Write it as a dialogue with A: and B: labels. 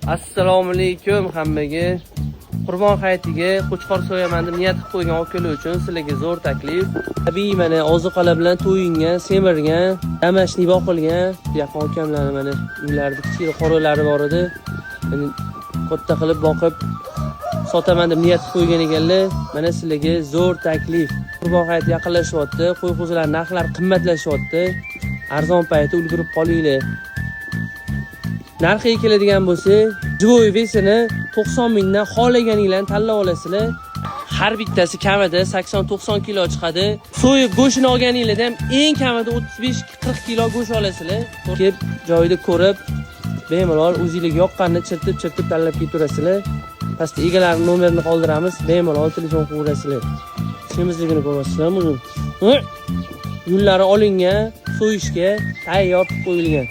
A: Assalomu alaykum hammaga. Qurbon hayitiga qo'chqor so'yaman deb niyat qilib qo'ygan akalar uchun sizlarga zo'r taklif. Tabiiy mana ozuqalar bilan to'yingan, semirgan, damashli boqilgan. Bu yoqqa akamlarni mana uylarida kichik qo'ralari bor edi. Meni katta qilib boqib sotaman deb niyat qilib qo'ygan ekanlar. Mana sizlarga zo'r taklif. Qurbon hayiti yaqinlashyapti, qo'y-qo'zilar narxlari qimmatlashyapti. Arzon payti ulgurib qolinglar. Narxiga keladigan bo'lsa, Jivoy vesini 90 mingdan xohlaganinglarni tanlab olasizlar. Har bittasi kamida 80-90 kilo chiqadi. So'yib go'shtini olganinglarda ham eng kamida 35-40 kilo go'sht olasizlar. Kelib joyida ko'rib, bemalol o'zingizga yoqqanini chirtib tanlab ketaverasizlar. Pastda egalarining nomerini qoldiramiz, bemalol telefon qilaverasizlar. Semizligini ko'rasizlarmi? Yo'llari olingan, so'yishga tayyor qo'yilgan.